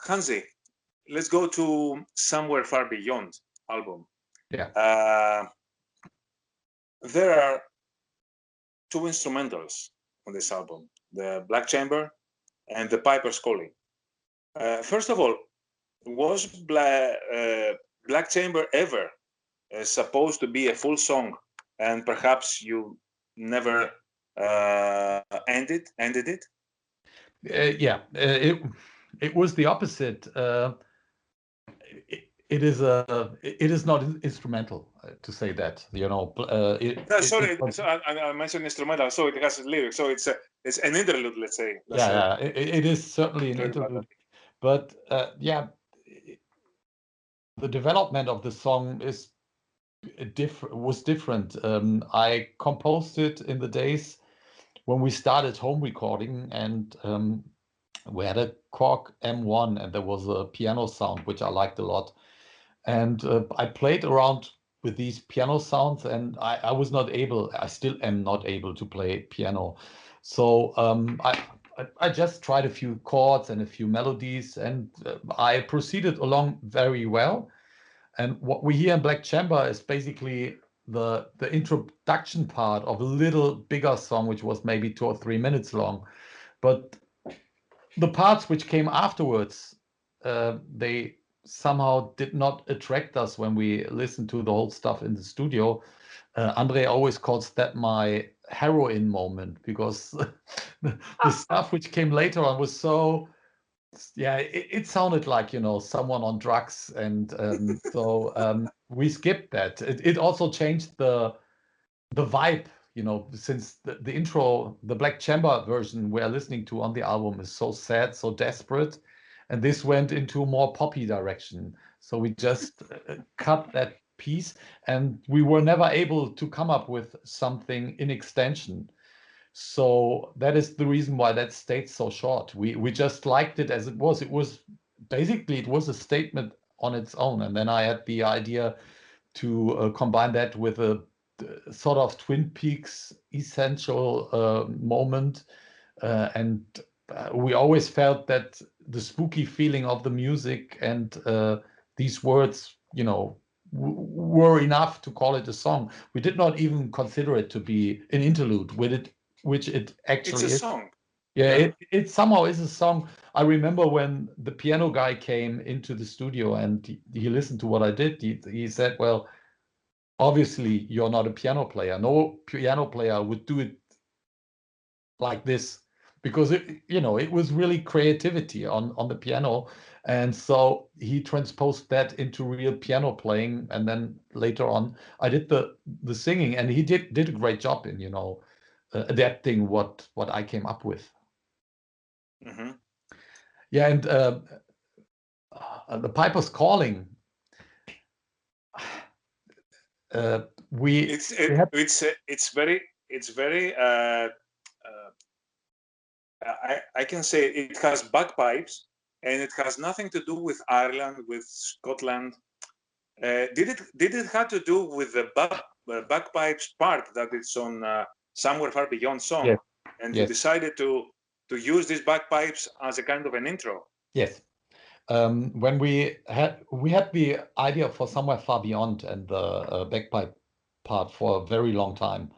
Hansi, let's go to Somewhere Far Beyond album. Yeah. There are two instrumentals on this album, the Black Chamber and the Piper's Calling. First of all, was Black Chamber ever supposed to be a full song, and perhaps you never ended it? Yeah, it was the opposite. It is not instrumental to say that, you know. Sorry, I mentioned instrumental, so it has lyrics, so it's an interlude, let's say. It is certainly an interlude, but yeah, the development of the song was different. I composed it in the days when we started home recording, and we had a Korg M1, and there was a piano sound which I liked a lot. And I played around with these piano sounds, and I still am not able to play piano. So I just tried a few chords and a few melodies, and I proceeded along very well. And what we hear in Black Chamber is basically the introduction part of a little bigger song, which was maybe 2 or 3 minutes long. But the parts which came afterwards, they somehow did not attract us when we listened to the whole stuff in the studio. Andre always calls that my heroin moment, because the stuff which came later on was so, yeah, it sounded like, you know, someone on drugs, and so we skipped that. It also changed the vibe, you know, since the intro, the Black Chamber version we're listening to on the album is so sad, so desperate, and this went into a more poppy direction. So we just cut that piece, and we were never able to come up with something in extension. So that is the reason why that stayed so short. We just liked it as it was. It was basically, it was a statement on its own, and then I had the idea to combine that with a sort of Twin Peaks essential moment, and we always felt that the spooky feeling of the music and these words, you know, were enough to call it a song. We did not even consider it to be an interlude, which it actually is. It's a song. Yeah, it somehow is a song. I remember when the piano guy came into the studio and he listened to what I did. He said, well, obviously you're not a piano player. No piano player would do it like this, because it was really creativity on the piano. And so he transposed that into real piano playing. And then later on, I did the singing, and he did a great job in, adapting what I came up with. Mm-hmm. Yeah, and the Piper's Calling. It's very. I can say it has bagpipes, and it has nothing to do with Ireland, with Scotland. Did it have to do with the bagpipes part that it's on Somewhere Far Beyond song? Yes. And Yes. you decided to use these bagpipes as a kind of an intro? Yes. When we had the idea for Somewhere Far Beyond and the bagpipe part for a very long time.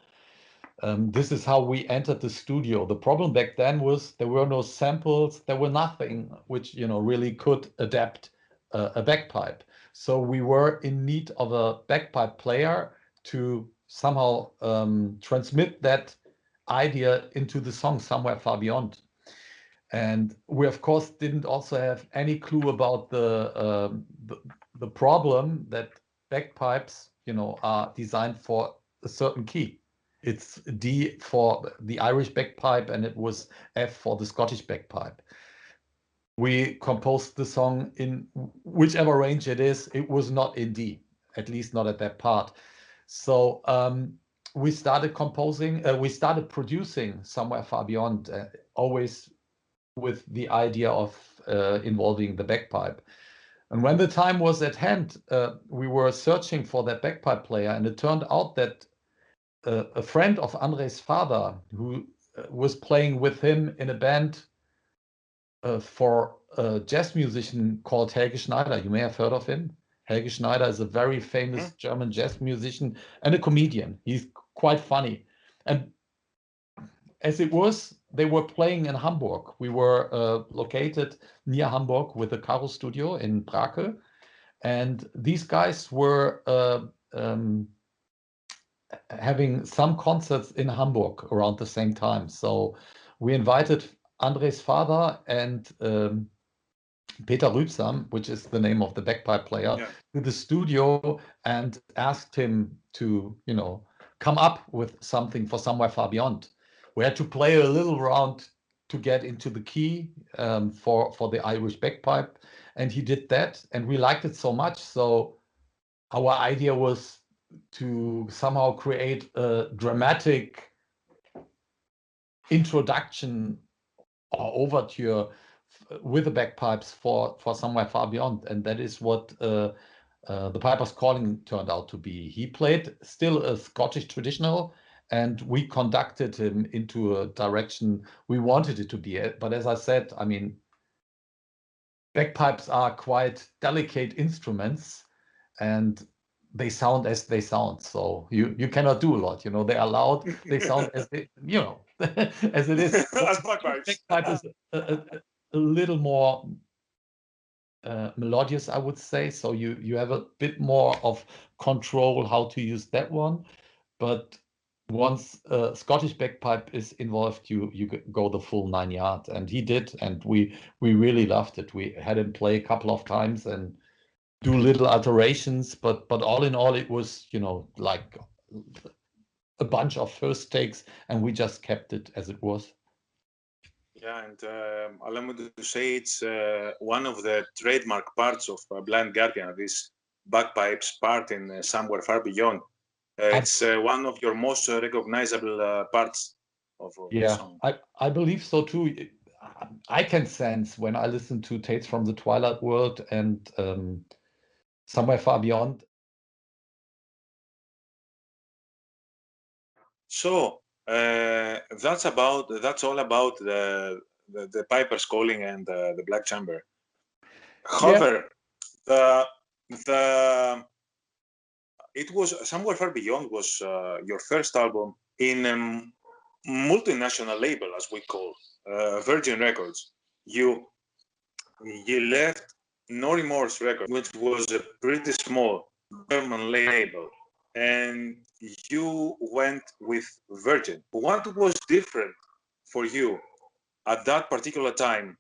This is how we entered the studio. The problem back then was there were no samples, there were nothing which really could adapt a bagpipe. So we were in need of a bagpipe player to somehow transmit that idea into the song Somewhere Far Beyond. And we of course didn't also have any clue about the problem that bagpipes are designed for a certain key. It's D for the Irish bagpipe, and it was F for the Scottish bagpipe. We composed the song in whichever range it is. It was not in D, at least not at that part. So we started producing Somewhere Far Beyond, always with the idea of involving the bagpipe. And when the time was at hand, we were searching for that bagpipe player, and it turned out that a friend of Andre's father, who was playing with him in a band for a jazz musician called Helge Schneider. You may have heard of him. Helge Schneider is a very famous German jazz musician and a comedian. He's quite funny. And as it was, they were playing in Hamburg. We were located near Hamburg with the Caro studio in Brake. And these guys were having some concerts in Hamburg around the same time. So we invited Andres father and Peter Rübsam, which is the name of the bagpipe player, to the studio and asked him to, come up with something for Somewhere Far Beyond. We had to play a little round to get into the key for the Irish bagpipe, and he did that, and we liked it so much. So our idea was to somehow create a dramatic introduction or overture with the bagpipes for Somewhere Far Beyond, and that is what the Piper's Calling turned out to be. He played still a Scottish traditional, and we conducted him into a direction we wanted it to be. But as I said, I mean, bagpipes are quite delicate instruments, and they sound as they sound. So you cannot do a lot. They are loud. They sound as they, as it is. Bagpipe is a little more melodious, I would say. So you have a bit more of control how to use that one. But once Scottish bagpipe is involved, you go the full 9 yards, and he did, and we really loved it. We had him play a couple of times and do little alterations, but all in all, it was like a bunch of first takes, and we just kept it as it was. Yeah, and allow me to say it's one of the trademark parts of Blind Guardian, this bagpipes part in Somewhere Far Beyond. It's one of your most recognizable parts of the song. I believe so too. I can sense when I listen to Tales from the Twilight World and Somewhere Far Beyond. So that's all about the Piper's Calling and the Black Chamber. However, it was Somewhere Far Beyond was your first album in a multinational label, as we call Virgin Records. You left No Remorse Records, which was a pretty small German label, and you went with Virgin. What was different for you at that particular time?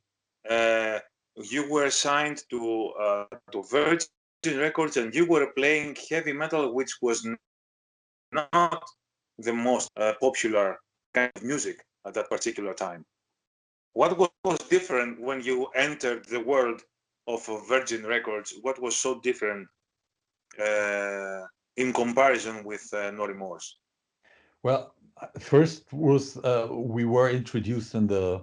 You were signed to Virgin Records, and you were playing heavy metal, which was not the most popular kind of music at that particular time. What was different when you entered the world of Virgin Records? What was so different in comparison with No Remorse? Well, first was we were introduced in the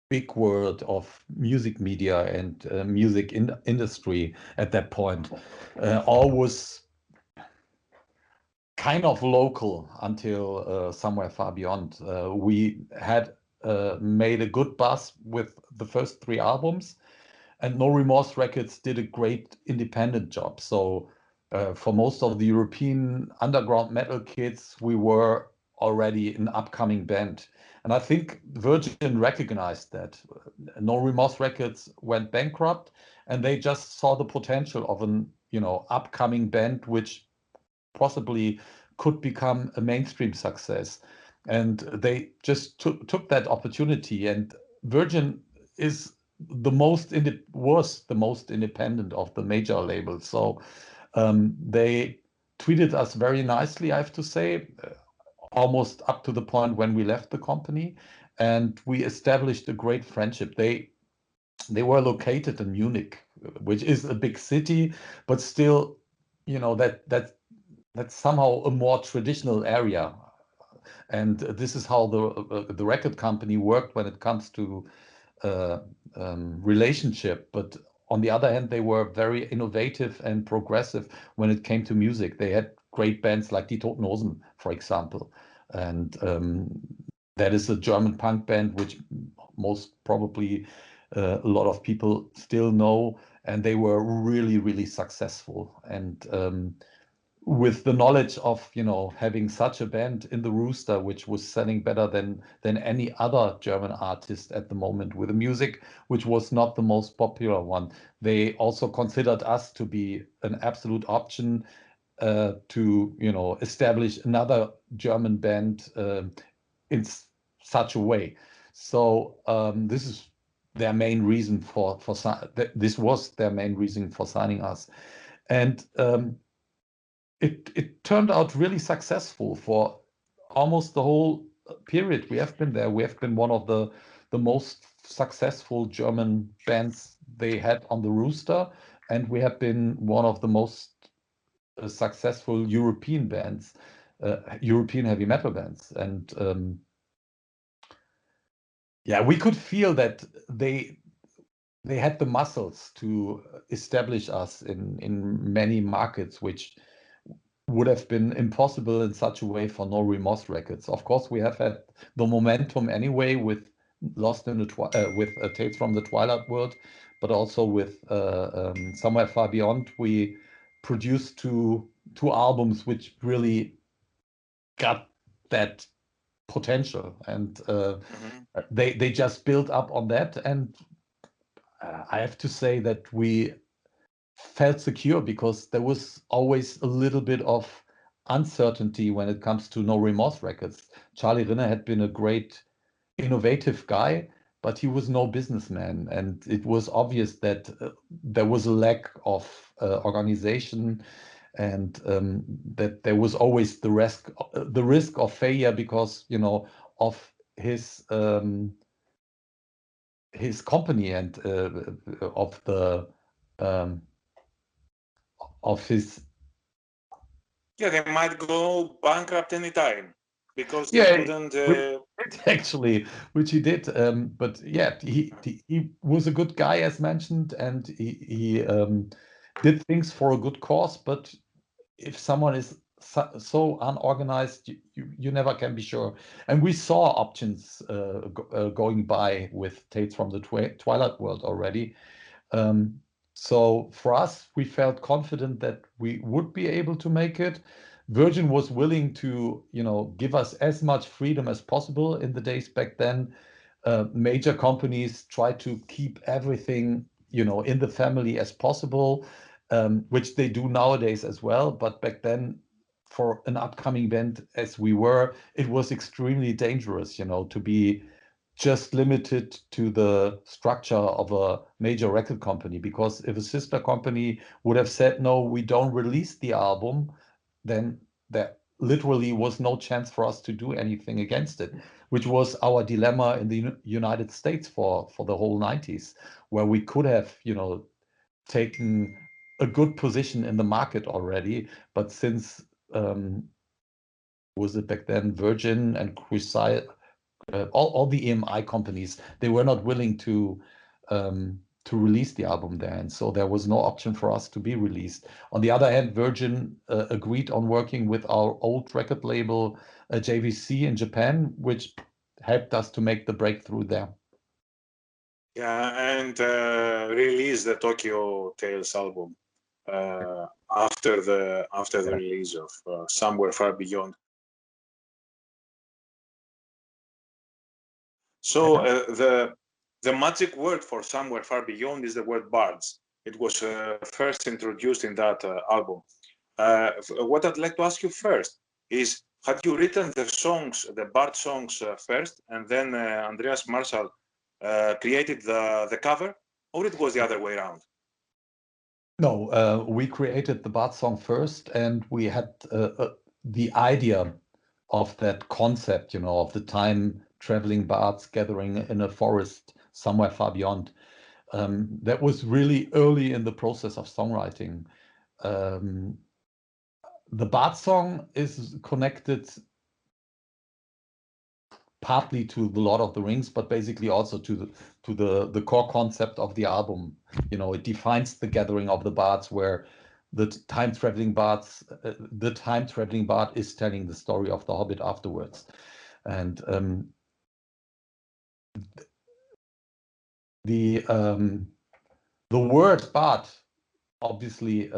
big world of music media and music industry at that point. All was kind of local until Somewhere Far Beyond. We had made a good buzz with the first 3 albums, and No Remorse Records did a great independent job. So for most of the European underground metal kids, we were already an upcoming band. And I think Virgin recognized that. No Remorse Records went bankrupt, and they just saw the potential of an upcoming band which possibly could become a mainstream success. And they just took that opportunity. And Virgin was the most independent of the major labels. So they treated us very nicely, I have to say, almost up to the point when we left the company, and we established a great friendship. They were located in Munich, which is a big city, but still, that's somehow a more traditional area. And this is how the record company worked when it comes to relationship. But on the other hand, they were very innovative and progressive when it came to music. They had great bands like Die Toten Hosen, for example. And that is a German punk band which most probably a lot of people still know, and they were really, really successful. And with the knowledge of, you know, having such a band in the Rooster, which was selling better than any other German artist at the moment, with the music which was not the most popular one, they also considered us to be an absolute option to, you know, establish another German band in such a way. So this is their main reason for this was their main reason for signing us, and it turned out really successful for almost the whole period we have been there. We have been one of the most successful German bands they had on the Rooster, and we have been one of the most successful European bands, European heavy metal bands. And yeah, we could feel that they had the muscles to establish us in many markets, which would have been impossible in such a way for No Remorse Records. Of course, we have had the momentum anyway with Lost in the with Tales from the Twilight World, but also with Somewhere Far Beyond. We produced two albums which really got that potential, and they just built up on that. And I have to say that we felt secure because there was always a little bit of uncertainty when it comes to No Remorse Records. Charlie Rinne had been a great innovative guy, but he was no businessman, and it was obvious that there was a lack of organization, and that there was always the risk of failure because, you know, of his company and of the of his they might go bankrupt anytime because they yeah couldn't actually, which he did, but yeah, he was a good guy, as mentioned, and he did things for a good cause. But if someone is so unorganized, you never can be sure. And we saw options going by with Tales from the Twilight World already. So for us, we felt confident that we would be able to make it. Virgin was willing to, you know, give us as much freedom as possible in the days back then. Major companies try to keep everything, you know, in the family as possible, which they do nowadays as well. But back then, for an upcoming band as we were, it was extremely dangerous, you know, to be just limited to the structure of a major record company. Because if a sister company would have said, no, we don't release the album, then there literally was no chance for us to do anything against it, which was our dilemma in the United States for the whole 90s, where we could have, you know, taken a good position in the market already. But since was it back then Virgin and Crucial, all the EMI companies, they were not willing to release the album there, and so there was no option for us to be released. On the other hand, Virgin agreed on working with our old record label JVC in Japan, which helped us to make the breakthrough there. Yeah, and release the Tokyo Tales album after the release of Somewhere Far Beyond. So the magic word for Somewhere Far Beyond is the word Bards. It was first introduced in that album. What I'd like to ask you first is, had you written the songs, the Bard songs first, and then Andreas Marshall created the cover, or it was the other way around? No, we created the Bard song first, and we had the idea of that concept, you know, of the time traveling bards gathering in a forest somewhere far beyond. That was really early in the process of songwriting. The Bard song is connected partly to the Lord of the Rings, but basically also to the core concept of the album. You know, it defines the gathering of the bards, where the time traveling bard is telling the story of the Hobbit afterwards. And the word Bard, obviously,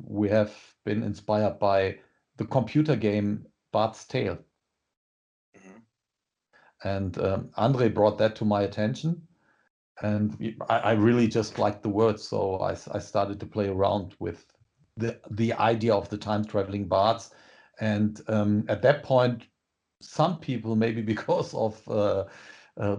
we have been inspired by the computer game Bard's Tale. Mhm. And Andre brought that to my attention. And I really just liked the words. So I started to play around with the idea of the time-traveling bards. And at that point, some people, maybe because of the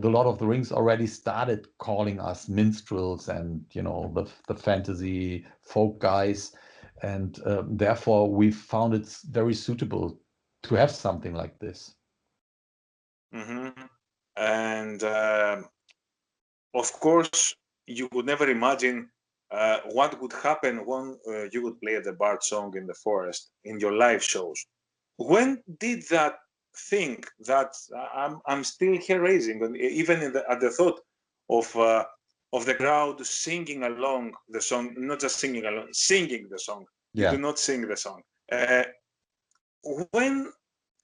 Lord of the Rings, already started calling us minstrels and, you know, the fantasy folk guys. And therefore, we found it very suitable to have something like this. Mm-hmm. And of course, you would never imagine what would happen when you would play the Bard song in the forest in your live shows. When did that thing that I'm still hair raising, even at the thought of the crowd singing along the song, not just singing along, singing the song. You Yeah. do not sing the song.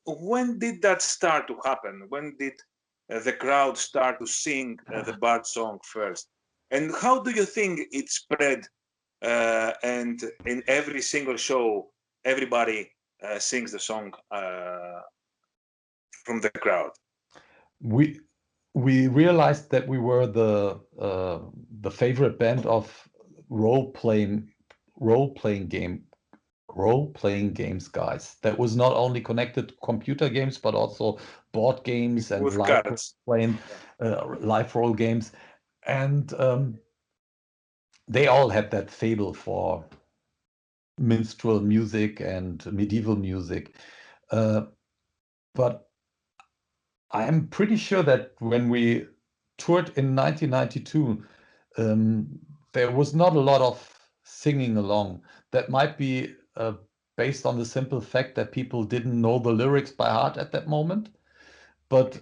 When did that start to happen? When did the crowd start to sing the Bard song first? And how do you think it spread? And in every single show, everybody sings the song from the crowd. We realized that we were the favorite band of role playing games guys. That was not only connected to computer games, but also board games and With cards. live role games. And they all had that fable for minstrel music and medieval music. But I'm pretty sure that when we toured in 1992, there was not a lot of singing along. That might be based on the simple fact that people didn't know the lyrics by heart at that moment. But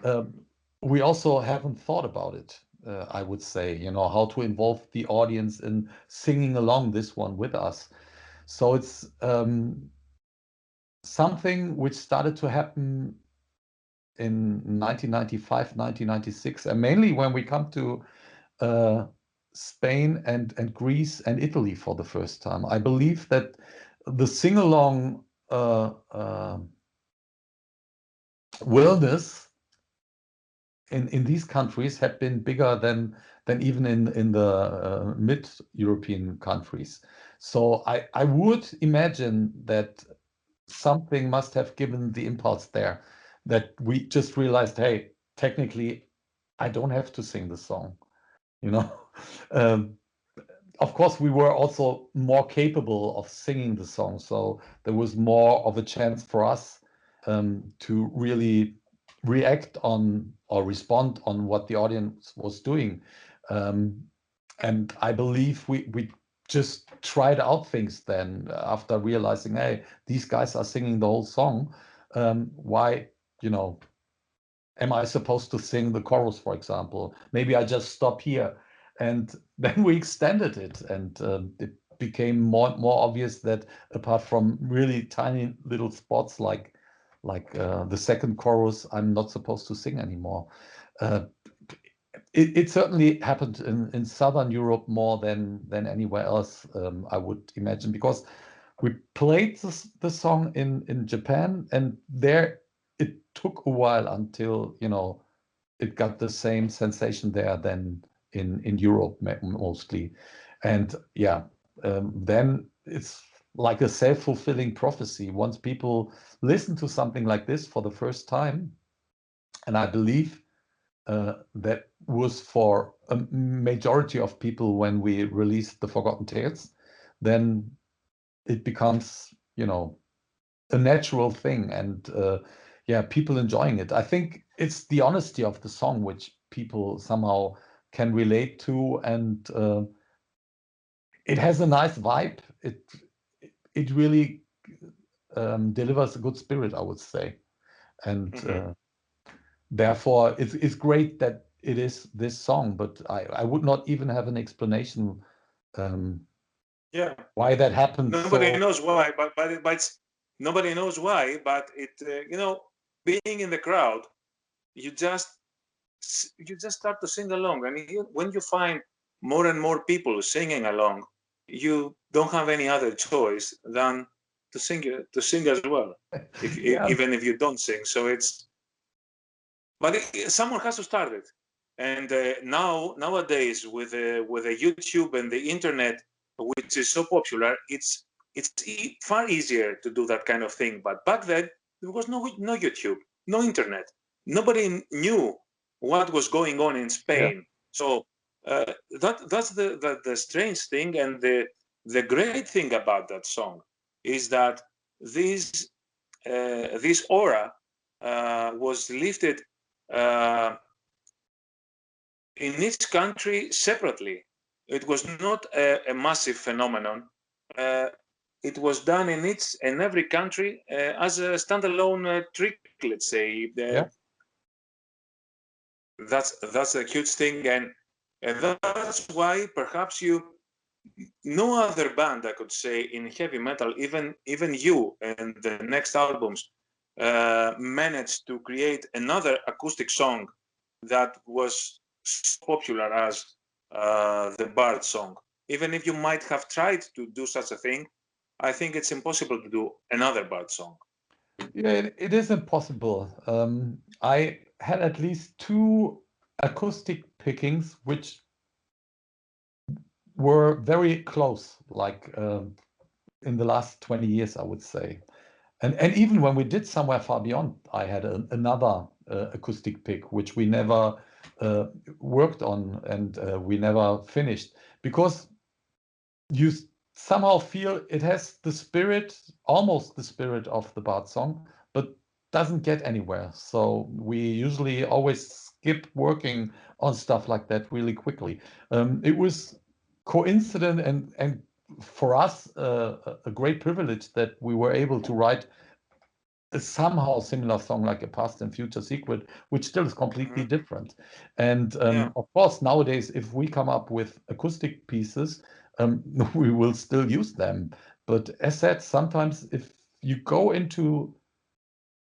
we also haven't thought about it, I would say, you know, how to involve the audience in singing along this one with us. So it's something which started to happen in 1995, 1996, and mainly when we come to Spain and Greece and Italy for the first time. I believe that the sing-along wilderness in these countries had been bigger than even in the mid-European countries. So I would imagine that something must have given the impulse there, that we just realized, hey, technically, I don't have to sing the song, you know. Of course, we were also more capable of singing the song, so there was more of a chance for us to really react on or respond on what the audience was doing. And I believe we just tried out things then after realizing, hey, these guys are singing the whole song. Why, you know, am I supposed to sing the chorus, for example? Maybe I just stop here. And then we extended it, and it became more obvious that apart from really tiny little spots like the second chorus, I'm not supposed to sing anymore. It certainly happened in Southern Europe more than anywhere else, I would imagine, because we played the song in Japan, and there it took a while until, you know, it got the same sensation there than in Europe mostly. And yeah, then it's like a self-fulfilling prophecy. Once people listen to something like this for the first time, and I believe that was for a majority of people when we released the Forgotten Tales, then it becomes, you know, a natural thing, and yeah, people enjoying it. I think it's the honesty of the song which people somehow can relate to, and it has a nice vibe. It really delivers a good spirit, I would say, and therefore it's great that it is this song. But I would not even have an explanation Yeah. why that happened. Nobody knows why, but nobody knows why. But it, you know, being in the crowd, you just start to sing along, and when you find more and more people singing along, you don't have any other choice than to sing as well, even if you don't sing. So but someone has to start it. And nowadays with the YouTube and the internet, which is so popular, it's far easier to do that kind of thing. But back then there was no YouTube, no internet. Nobody knew what was going on in Spain. Yeah. So that's the strange thing, and the great thing about that song is that this aura was lifted in each country separately. It was not a massive phenomenon. It was done in each and every country as a standalone trick, let's say. Yeah. That's a huge thing, and that's why perhaps no other band, I could say, in heavy metal, even you and the next albums, managed to create another acoustic song that was so popular as the Bards song. Even if you might have tried to do such a thing, I think it's impossible to do another Bards song. Yeah, it is impossible. I had at least 2 acoustic pickings which were very close, like in the last 20 years, I would say. And even when we did Somewhere Far Beyond, I had another acoustic pick, which we never worked on, and we never finished, because you somehow feel it has the spirit, almost the spirit of the Bard song, but doesn't get anywhere. So we usually always skip working on stuff like that really quickly. It was coincident and for us a great privilege that we were able to write a somehow similar song like A Past and Future Secret, which still is completely different. And of course, nowadays, if we come up with acoustic pieces, we will still use them. But as said, sometimes if you go into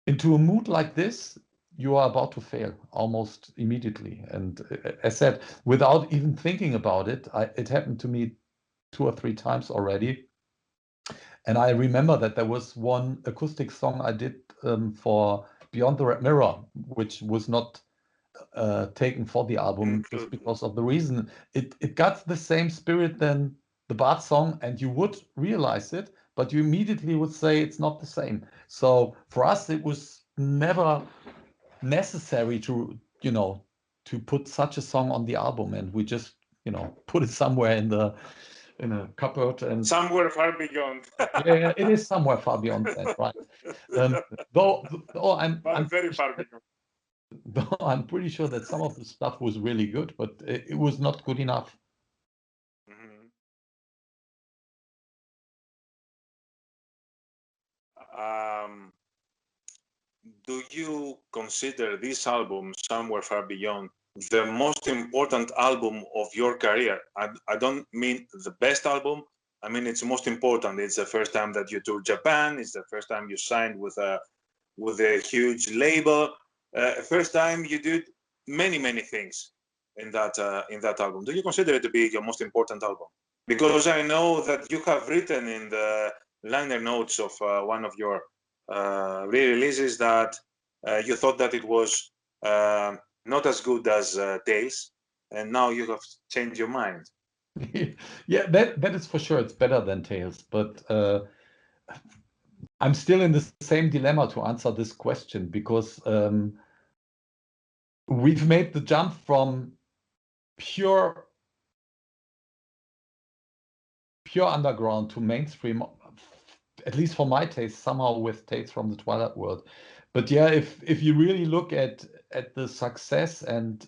a mood like this, you are about to fail almost immediately. And as said, without even thinking about it, it happened to me 2 or 3 times already. And I remember that there was one acoustic song I did for Beyond the Red Mirror, which was not taken for the album just because of the reason it got the same spirit than the Bard song, and you would realize it, but you immediately would say it's not the same. So for us, it was never necessary to put such a song on the album, and we just put it somewhere in a cupboard, and somewhere far beyond. Yeah, it is somewhere far beyond that, right? Though I'm very far beyond. Though I'm pretty sure that some of the stuff was really good, but it was not good enough. Do you consider this album, Somewhere Far Beyond, the most important album of your career? I don't mean the best album. I mean, it's most important. It's the first time that you toured Japan. It's the first time you signed with a huge label. First time you did many things in that album. Do you consider it to be your most important album? Because I know that you have written in the liner notes of one of your re-releases that you thought that it was not as good as Tales, and now you have changed your mind. Yeah, that is for sure. It's better than Tales, but I'm still in the same dilemma to answer this question, because we've made the jump from pure underground to mainstream, at least for my taste, somehow with Tales from the Twilight World. But yeah, if you really look at the success and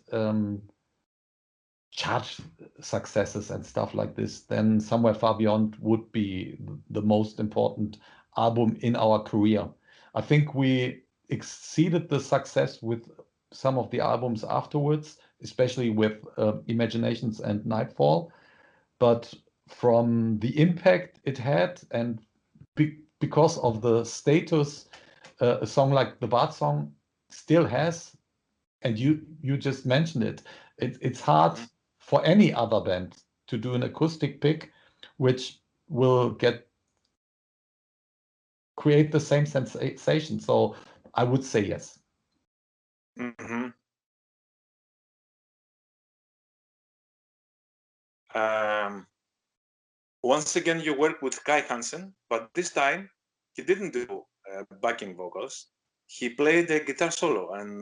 chart successes and stuff like this, then Somewhere Far Beyond would be the most important album in our career. I think we exceeded the success with some of the albums afterwards, especially with Imaginations and Nightfall. But from the impact it had, and because of the status a song like the Bard song still has, and you just mentioned it, it's hard for any other band to do an acoustic pick, which will create the same sensation. So I would say yes. Mm-hmm. Once again, you work with Kai Hansen, but this time he didn't do backing vocals. He played a guitar solo and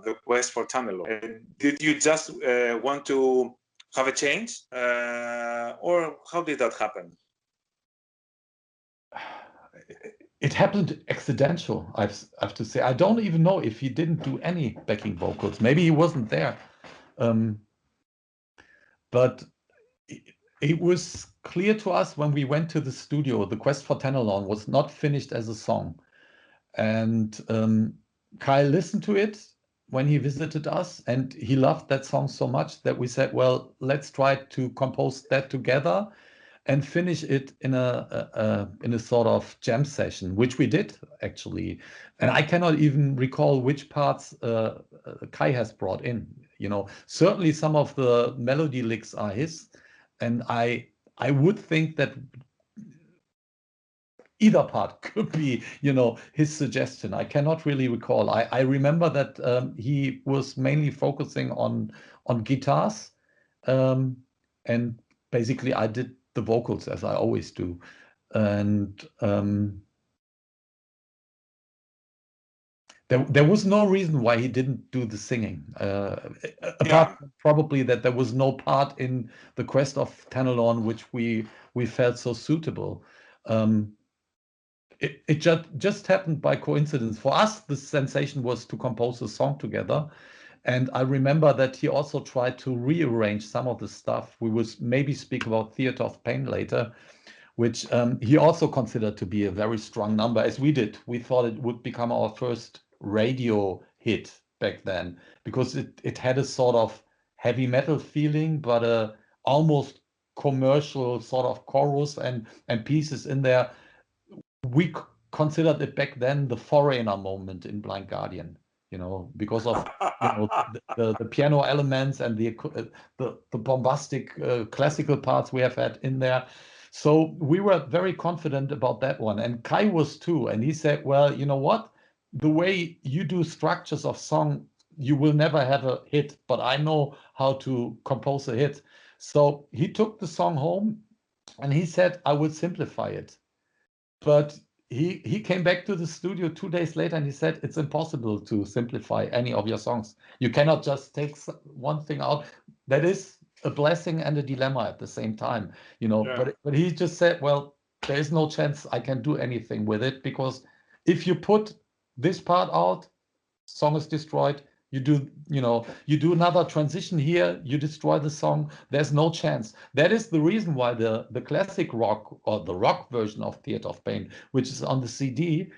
the Quest for Tunnel. Did you just want to have a change, or how did that happen? It happened accidental, I have to say. I don't even know if he didn't do any backing vocals. Maybe he wasn't there. But it was clear to us when we went to the studio, the Quest for Tanalon was not finished as a song. And Kai listened to it when he visited us, and he loved that song so much that we said, well, let's try to compose that together and finish it in a sort of jam session, which we did actually. And I cannot even recall which parts Kai has brought in. You know, certainly some of the melody licks are his, and I would think that either part could be, you know, his suggestion. I cannot really recall. I remember that he was mainly focusing on guitars, and basically I did the vocals as I always do, and there was no reason why he didn't do the singing, apart from probably that there was no part in the Quest of Tanalon which we felt so suitable. It just happened by coincidence. For us, the sensation was to compose a song together. And I remember that he also tried to rearrange some of the stuff. We would maybe speak about Theater of Pain later, which he also considered to be a very strong number, as we did. We thought it would become our first radio hit back then, because it had a sort of heavy metal feeling, but a almost commercial sort of chorus and pieces in there. We considered it back then the Foreigner moment in Blind Guardian, you know, because of the piano elements and the bombastic classical parts we have had in there. So we were very confident about that one, and Kai was too. And he said, well, you know what? The way you do structures of song, you will never have a hit, but I know how to compose a hit. So he took the song home and he said, I would simplify it. But he came back to the studio 2 days later and he said, it's impossible to simplify any of your songs. You cannot just take one thing out. That is a blessing and a dilemma at the same time, you know. Yeah. But he just said, well, there is no chance I can do anything with it, because if you put this part out, song is destroyed. You do another transition here, you destroy the song. There's no chance. That is the reason why the classic rock, or the rock version of Theater of Pain, which is on the CD,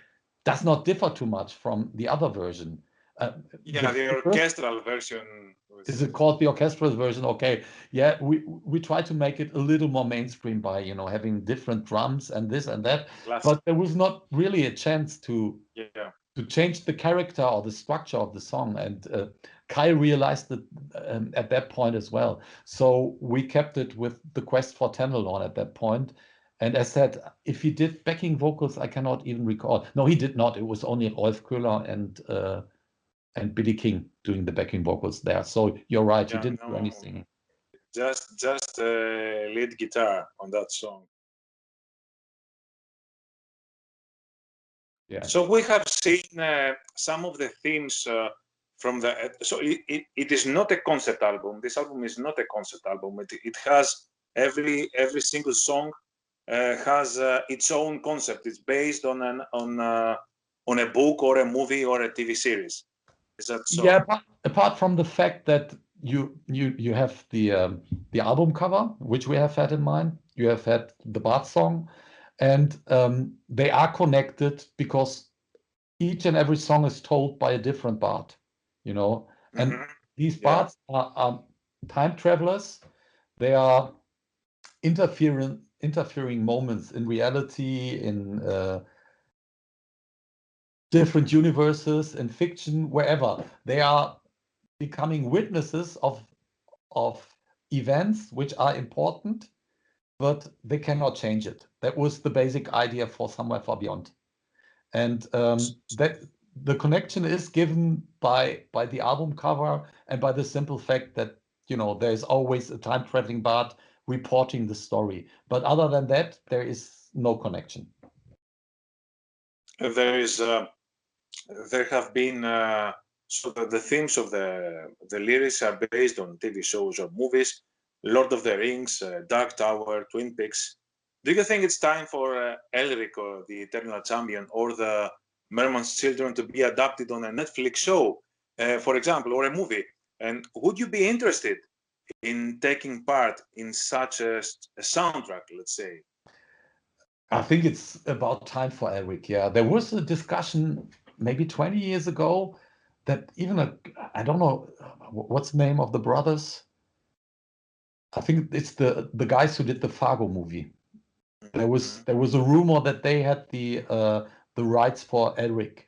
does not differ too much from the other version. The orchestral version. Is it called the orchestral version? Okay, yeah, we try to make it a little more mainstream by, you know, having different drums and this and that. But there was not really a chance to change the character or the structure of the song. And Kai realized that at that point as well. So we kept it with the Quest for Tanalon at that point. And as said, if he did backing vocals, I cannot even recall. No, he did not. It was only Rolf Köhler and Billy King doing the backing vocals there. So you're right, he didn't do anything. Just lead guitar on that song. Yeah. So we have seen some of the themes from the. So it is not a concept album. This album is not a concept album. It has every single song has its own concept. It's based on a book or a movie or a TV series. Is that so? Yeah, apart from the fact that you have the album cover, which we have had in mind. You have had the Bards song, and they are connected because each and every song is told by a different bard, you know. And these bards are time travelers. They are interfering moments in reality, in different universes, in fiction, wherever. They are becoming witnesses of events which are important, but they cannot change it. That was the basic idea for Somewhere Far Beyond. And that the connection is given by the album cover and by the simple fact that, there's always a time-traveling bard reporting the story. But other than that, there is no connection. There have been so the themes of the lyrics are based on TV shows or movies, Lord of the Rings, Dark Tower, Twin Peaks. Do you think it's time for Elric or the Eternal Champion or the Merman's Children to be adapted on a Netflix show, for example, or a movie? And would you be interested in taking part in such a soundtrack, let's say? I think it's about time for Elric. Yeah, there was a discussion maybe 20 years ago that even I don't know what's the name of the brothers. I think it's the guys who did the Fargo movie. There was a rumor that they had the rights for Elric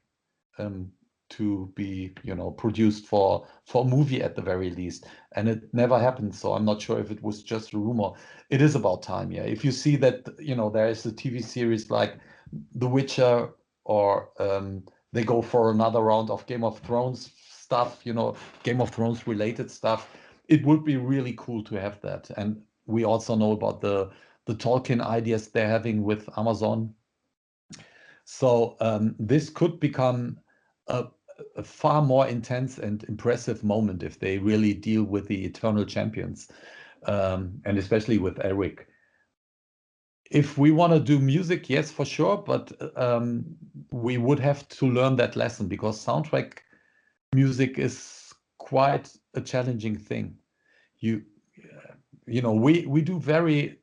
to be produced for a movie at the very least, and it never happened. So I'm not sure if it was just a rumor. It is about time, yeah. If you see that there is a TV series like The Witcher, or they go for another round of Game of Thrones stuff, Game of Thrones related stuff, it would be really cool to have that. And we also know about the Tolkien ideas they're having with Amazon. So this could become a far more intense and impressive moment if they really deal with the eternal champions, and especially with Elric. If we want to do music, yes, for sure, but we would have to learn that lesson, because soundtrack music is quite a challenging thing. We do very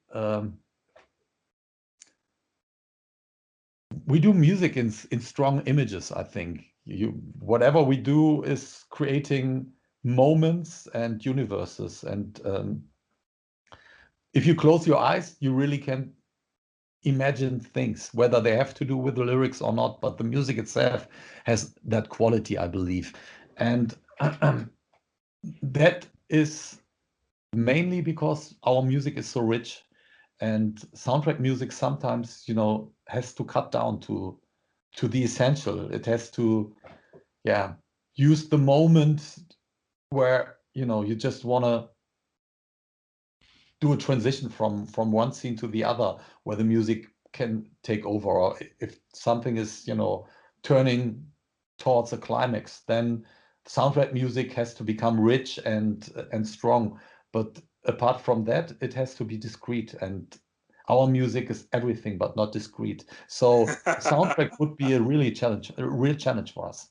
we do music in strong images. I think whatever we do is creating moments and universes, and if you close your eyes, you really can imagine things, whether they have to do with the lyrics or not, but the music itself has that quality, I believe. And that is mainly because our music is so rich, and soundtrack music sometimes has to cut down to the essential. It has to use the moment where you just want to do a transition from one scene to the other, where the music can take over, or if something is turning towards a climax, then soundtrack music has to become rich and strong. But apart from that, it has to be discreet, and our music is everything but not discreet. So soundtrack would be a real challenge for us.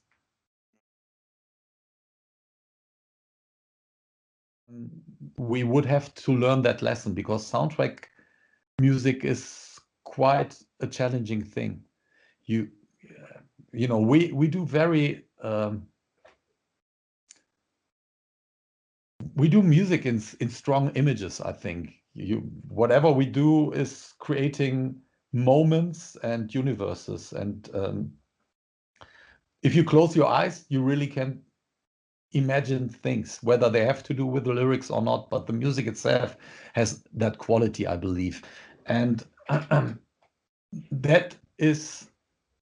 We would have to learn that lesson, because soundtrack music is quite a challenging thing. We do very we do music in strong images. I think whatever we do is creating moments and universes, and if you close your eyes, you really can imagine things, whether they have to do with the lyrics or not, but the music itself has that quality, I believe. And that is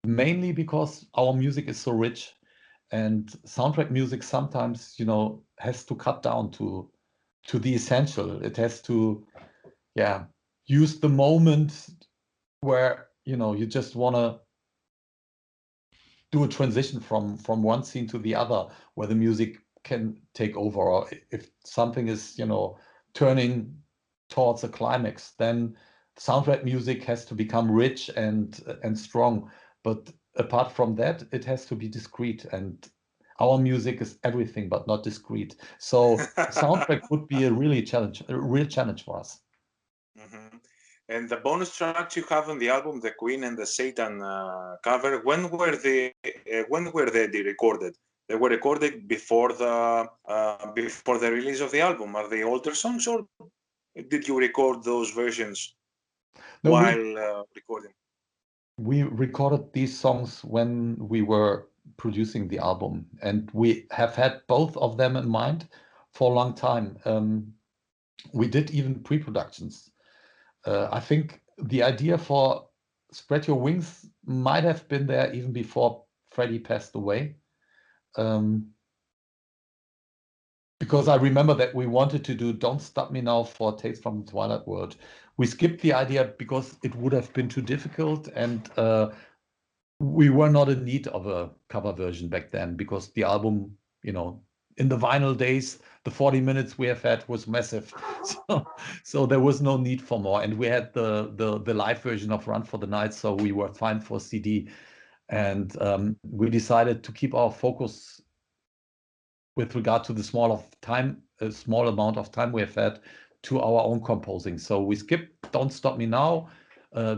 mainly because our music is so rich, and soundtrack music sometimes has to cut down to the essential. It has to use the moment where you just want to do a transition from one scene to the other, where the music can take over, or if something is turning towards a climax, then soundtrack music has to become rich and strong. But apart from that, it has to be discreet, and our music is everything but not discreet. So soundtrack would be a real challenge for us. Mm-hmm. And the bonus tracks you have on the album, the Queen and the Satan cover, when were they recorded? They were recorded before the release of the album. Are they older songs, or did you record those versions while recording? We recorded these songs when we were producing the album, and we have had both of them in mind for a long time. We did even pre-productions. I think the idea for Spread Your Wings might have been there even before Freddie passed away. Because I remember that we wanted to do Don't Stop Me Now for Tales from the Twilight World. We skipped the idea because it would have been too difficult, and we were not in need of a cover version back then, because the album, you know, in the vinyl days, the 40 minutes we have had was massive. So there was no need for more. And we had the live version of Run for the Night, so we were fine for CD. And we decided to keep our focus with regard to the small amount of time we have had to our own composing. So we skipped Don't Stop Me Now,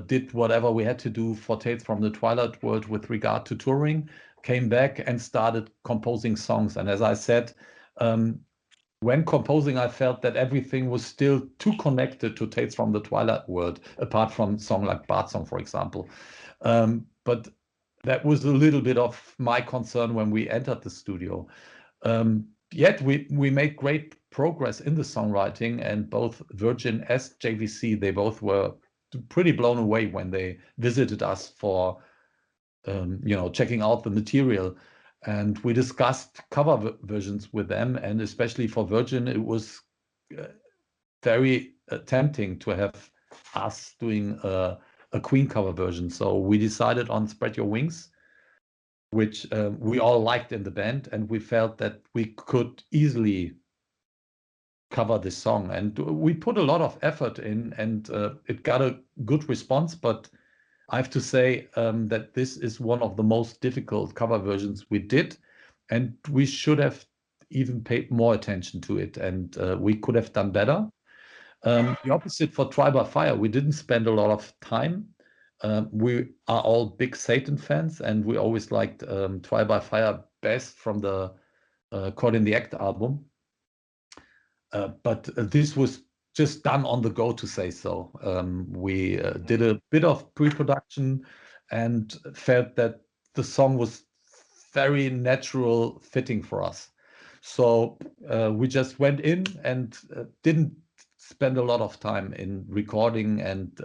did whatever we had to do for Tales from the Twilight World with regard to touring, came back and started composing songs. And as I said, when composing, I felt that everything was still too connected to Tales from the Twilight World, apart from a song like Bards song, for example. But that was a little bit of my concern when we entered the studio. Yet we made great progress in the songwriting, and both Virgin as JVC, they both were pretty blown away when they visited us for checking out the material. And we discussed cover versions with them, and especially for Virgin, it was very tempting to have us doing a Queen cover version. So we decided on Spread Your Wings, which we all liked in the band, and we felt that we could easily cover this song. And we put a lot of effort in, and it got a good response. But I have to say that this is one of the most difficult cover versions we did, and we should have even paid more attention to it, and we could have done better. The opposite for Trial by Fire, we didn't spend a lot of time. We are all big Satan fans, and we always liked Trial by Fire best from the Caught in the Act album. But this was just done on the go, to say so. We did a bit of pre-production and felt that the song was very natural fitting for us. So we just went in and didn't spend a lot of time in recording and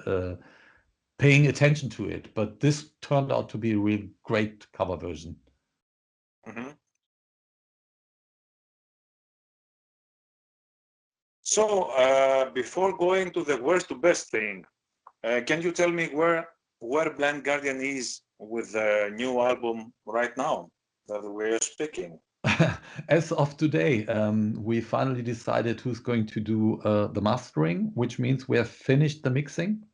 paying attention to it. But this turned out to be a really great cover version. Mm-hmm. So before going to the worst to best thing, can you tell me where Blind Guardian is with the new album right now that we're speaking? As of today, we finally decided who's going to do the mastering, which means we have finished the mixing.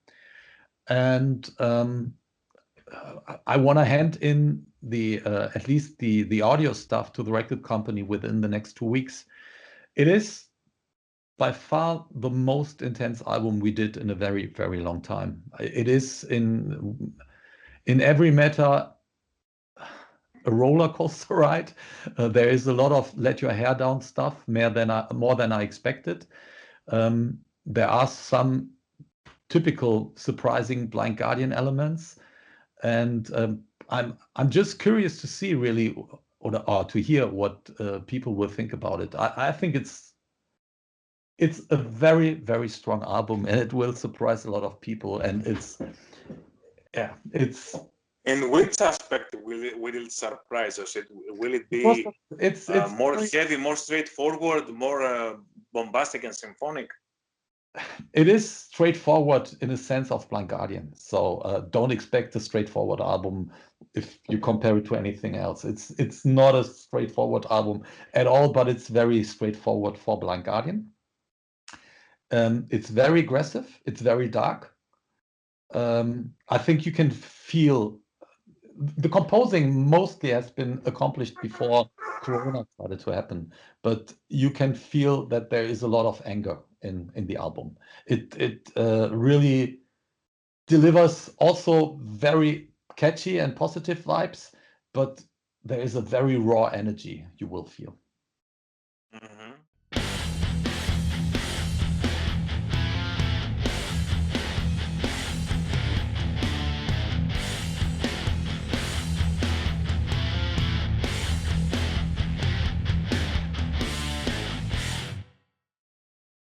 And I want to hand in at least the audio stuff to the record company within the next 2 weeks. It is by far the most intense album we did in a very, very long time. It is in every matter a roller coaster ride. There is a lot of let your hair down stuff, more than I expected. There are some typical surprising Blind Guardian elements, and I'm just curious to see really, or to hear what people will think about it. I think it's a very, very strong album, and it will surprise a lot of people. And it's in which aspect will it surprise us? Will it be it's more heavy, more straightforward, more bombastic and symphonic? It is straightforward in a sense of Blind Guardian. So don't expect a straightforward album if you compare it to anything else. It's not a straightforward album at all, but it's very straightforward for Blind Guardian. It's very aggressive. It's very dark. I think you can feel the composing mostly has been accomplished before Corona started to happen, but you can feel that there is a lot of anger in the album. It really delivers also very catchy and positive vibes, but there is a very raw energy you will feel. Mm-hmm.